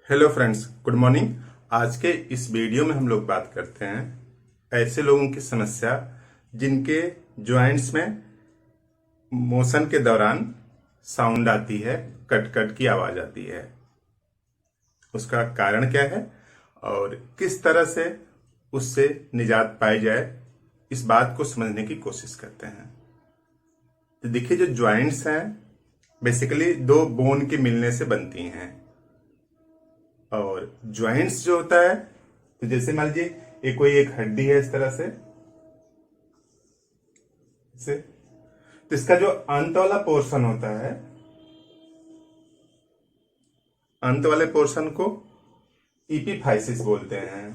Hello friends, good morning. आज के इस वीडियो में हम लोग बात करते हैं ऐसे लोगों की समस्या जिनके जॉइंट्स में मोशन के दौरान साउंड आती है, कट कट की आवाज आती है। उसका कारण क्या है और किस तरह से उससे निजात पाई जाए, इस बात को समझने की कोशिश करते हैं। तो देखिए, जो जॉइंट्स हैं बेसिकली दो बोन के मिलने से बनती हैं। और जॉइंट्स जो होता है, तो जैसे मान लीजिए ये कोई एक हड्डी है इस तरह से तो इसका जो अंत वाला पोर्शन होता है, अंत वाले पोर्शन को इपिफाइसिस बोलते हैं।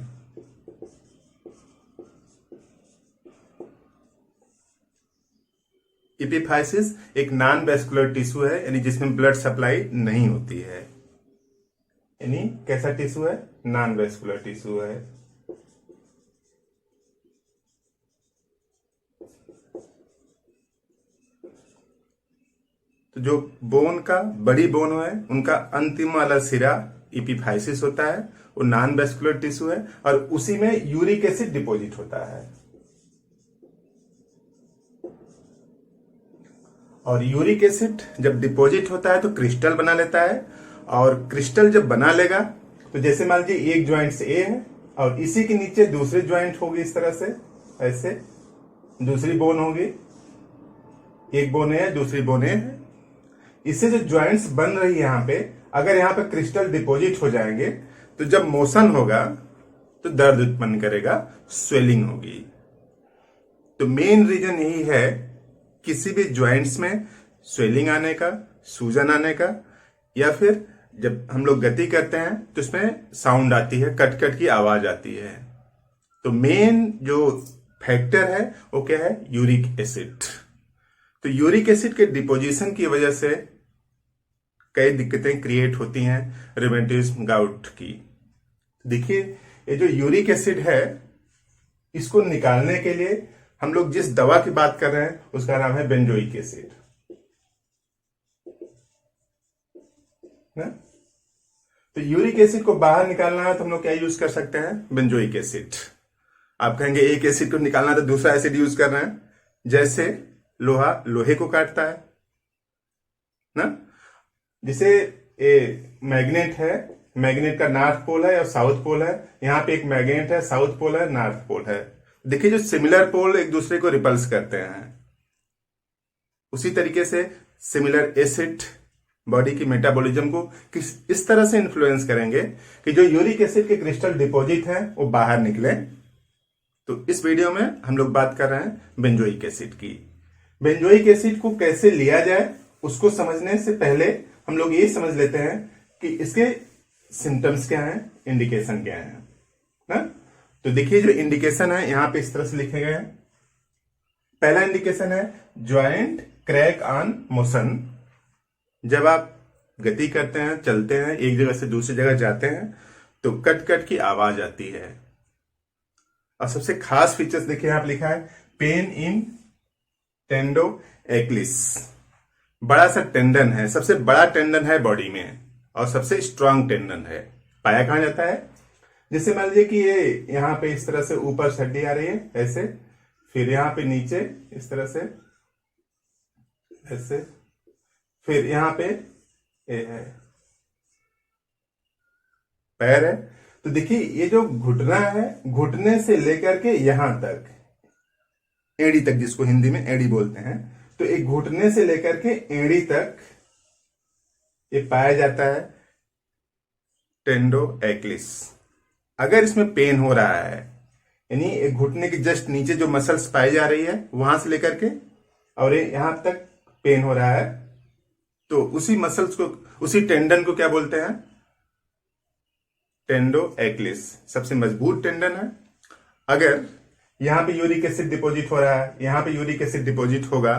इपिफाइसिस एक नॉन वेस्कुलर टिश्यू है, यानी जिसमें ब्लड सप्लाई नहीं होती है। यानी कैसा टिश्यू है? नॉन वेस्कुलर टिश्यू है। तो जो बोन का बड़ी बोन है, उनका अंतिम वाला सिरा इपिफाइसिस होता है, वो नॉन वेस्कुलर टिश्यू है और उसी में यूरिक एसिड डिपॉजिट होता है। और यूरिक एसिड जब डिपॉजिट होता है तो क्रिस्टल बना लेता है, और क्रिस्टल जब बना लेगा तो जैसे मान लीजिए एक ज्वाइंट से ए है और इसी के नीचे दूसरी ज्वाइंट होगी इस तरह से, ऐसे दूसरी बोन होगी, एक बोन है दूसरी बोन है। इससे जो ज्वाइंट्स बन रही है यहां पे, अगर यहां पे क्रिस्टल डिपॉजिट हो जाएंगे तो जब मोशन होगा तो दर्द उत्पन्न करेगा, स्वेलिंग होगी। तो मेन रीजन यही है किसी भी ज्वाइंट्स में स्वेलिंग आने का, सूजन आने का, या फिर जब हम लोग गति करते हैं तो इसमें साउंड आती है, कट कट की आवाज आती है। तो मेन जो फैक्टर है वो क्या है? Uric acid. तो यूरिक एसिड के डिपोजिशन की वजह से कई दिक्कतें क्रिएट होती हैं रूमेटिज्म, गाउट की। देखिए, ये जो यूरिक एसिड है, इसको निकालने के लिए हम लोग जिस दवा की बात कर रहे हैं उसका नाम है बेंजोइक एसिड ना? तो यूरिक एसिड को बाहर निकालना है तो हम लोग क्या यूज कर सकते हैं? Benzoic acid. आप कहेंगे एक एसिड को निकालना तो दूसरा एसिड यूज कर रहे हैं। जैसे लोहा लोहे को काटता है ना, जैसे मैग्नेट है, मैग्नेट का नॉर्थ पोल है और साउथ पोल है। यहां पे एक मैग्नेट है, साउथ पोल है, नॉर्थ पोल है। देखिए, जो सिमिलर पोल एक दूसरे को रिपल्स करते हैं, उसी तरीके से सिमिलर एसिड बॉडी की मेटाबॉलिज्म को इस तरह से इन्फ्लुएंस करेंगे कि जो यूरिक एसिड के क्रिस्टल डिपॉजिट हैं वो बाहर निकले। तो इस वीडियो में हम लोग बात कर रहे हैं बेंजोइक एसिड की। बेंजोइक एसिड को कैसे लिया जाए, उसको समझने से पहले हम लोग ये समझ लेते हैं कि इसके सिम्टम्स क्या हैं, इंडिकेशन क्या है ना? तो देखिए, जो इंडिकेशन है यहां पे इस तरह से लिखे गए हैं। पहला इंडिकेशन है ज्वाइंट क्रैक ऑन मोशन। जब आप गति करते हैं, चलते हैं, एक जगह से दूसरी जगह जाते हैं तो कट कट की आवाज आती है। और सबसे खास फीचर्स देखिए, यहां पर लिखा है पेन इन टेंडो एक्लिस। बड़ा सा टेंडन है, सबसे बड़ा टेंडन है बॉडी में और सबसे स्ट्रांग टेंडन है। पाया कहां जाता है? जैसे मान लीजिए कि ये यहां पे इस तरह से ऊपर हड्डी आ रही है ऐसे, फिर यहां पे नीचे इस तरह से ऐसे, फिर यहां पे ये है पैर है। तो देखिए, ये जो घुटना है, घुटने से लेकर के यहां तक, एड़ी तक, जिसको हिंदी में एड़ी बोलते हैं, तो एक घुटने से लेकर के एड़ी तक ये पाया जाता है टेंडो एक्लिस। अगर इसमें पेन हो रहा है, यानी एक घुटने के जस्ट नीचे जो मसल्स पाई जा रही है वहां से लेकर के और यहां तक पेन हो रहा है, तो उसी मसल्स को, उसी टेंडन को क्या बोलते हैं? टेंडो एक्लिस। सबसे मजबूत टेंडन है। अगर यहां पे यूरिक एसिड डिपॉजिट हो रहा है, यहां पे यूरिक एसिड डिपॉजिट होगा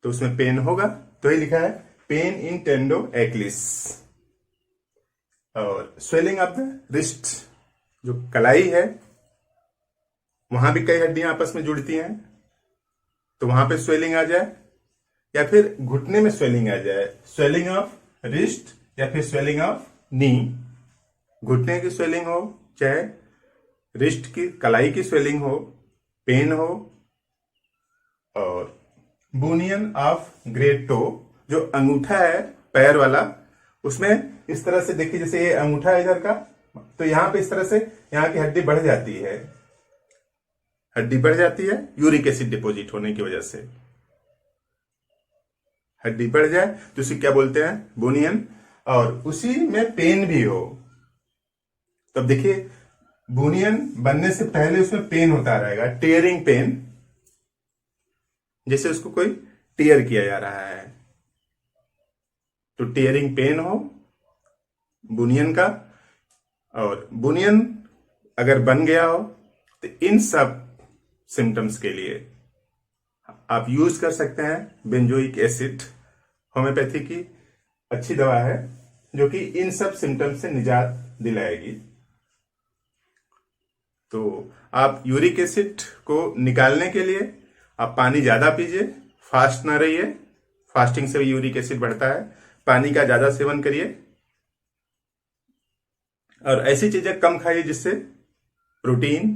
तो उसमें पेन होगा। तो ये लिखा है पेन इन टेंडो एक्लिस। और स्वेलिंग ऑफ द रिस्ट, जो कलाई है वहां भी कई हड्डियां आपस में जुड़ती हैं, तो वहां पे स्वेलिंग आ जाए, या फिर घुटने में स्वेलिंग आ जाए, स्वेलिंग ऑफ रिस्ट या फिर स्वेलिंग ऑफ नी, घुटने की स्वेलिंग हो, चाहे रिस्ट की कलाई की स्वेलिंग हो, पेन हो, और बुनियन ऑफ ग्रेट टो, जो अंगूठा है पैर वाला, उसमें इस तरह से देखिए, जैसे ये अंगूठा है इधर का, तो यहां पे इस तरह से यहाँ की हड्डी बढ़ जाती है, हड्डी बढ़ जाती है यूरिक एसिड डिपोजिट होने की वजह से। हड्डी बढ़ जाए तो उसे क्या बोलते हैं, बुनियन। और उसी में पेन भी हो, तब देखिए बुनियन बनने से पहले उसमें पेन होता रहेगा, टेयरिंग पेन, जैसे उसको कोई टेयर किया जा रहा है, तो टेयरिंग पेन हो बुनियन का। और बुनियन अगर बन गया हो तो इन सब सिम्टम्स के लिए आप यूज कर सकते हैं बेंजोइक एसिड। होम्योपैथी की अच्छी दवा है जो कि इन सब सिम्टम्स से निजात दिलाएगी। तो आप यूरिक एसिड को निकालने के लिए आप पानी ज्यादा पीजिए, फास्ट ना रहिए, फास्टिंग से भी यूरिक एसिड बढ़ता है। पानी का ज्यादा सेवन करिए और ऐसी चीजें कम खाइए जिससे प्रोटीन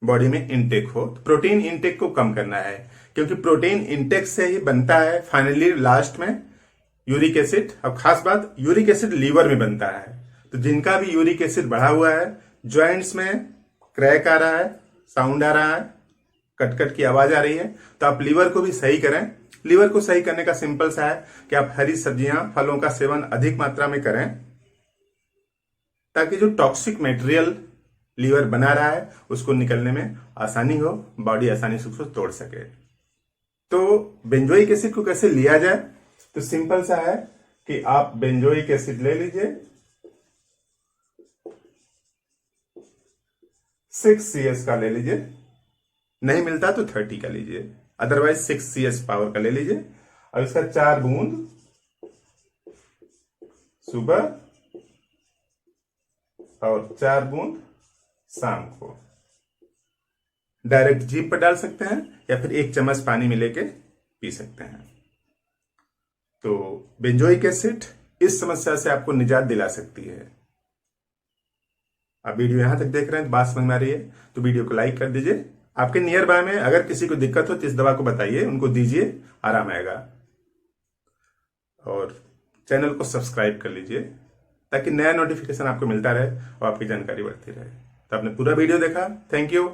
बॉडी में इनटेक हो। तो प्रोटीन इनटेक को कम करना है, क्योंकि प्रोटीन इनटेक से ही बनता है फाइनली लास्ट में यूरिक एसिड। अब खास बात, यूरिक एसिड लीवर में बनता है, तो जिनका भी यूरिक एसिड बढ़ा हुआ है, ज्वाइंट्स में क्रैक आ रहा है, साउंड आ रहा है, कट कट की आवाज आ रही है, तो आप लीवर को भी सही करें। लीवर को सही करने का सिंपल सा है कि आप हरी सब्जियां, फलों का सेवन अधिक मात्रा में करें, ताकि जो टॉक्सिक मटेरियल लीवर बना रहा है उसको निकलने में आसानी हो, बॉडी आसानी से उसको तोड़ सके। तो बेंजोइक एसिड को कैसे लिया जाए, तो सिंपल सा है कि आप बेंजोइक एसिड ले लीजिए, 6 CS का ले लीजिए, नहीं मिलता तो 30 का लीजिए, अदरवाइज 6 CS पावर का ले लीजिए। और इसका 4 बूंद सुबह और 4 बूंद शाम को डायरेक्ट जीभ पर डाल सकते हैं, या फिर 1 चम्मच पानी में लेके पी सकते हैं। तो बेंजोइक एसिड इस समस्या से आपको निजात दिला सकती है। आप वीडियो यहां तक देख रहे हैं तो बात समझ में आ रही है तो वीडियो को लाइक कर दीजिए। आपके नियर बाय में अगर किसी को दिक्कत हो तो इस दवा को बताइए, उनको दीजिए, आराम आएगा। और चैनल को सब्सक्राइब कर लीजिए ताकि नया नोटिफिकेशन आपको मिलता रहे और आपकी जानकारी बढ़ती रहे। तो आपने पूरा वीडियो देखा, थैंक यू।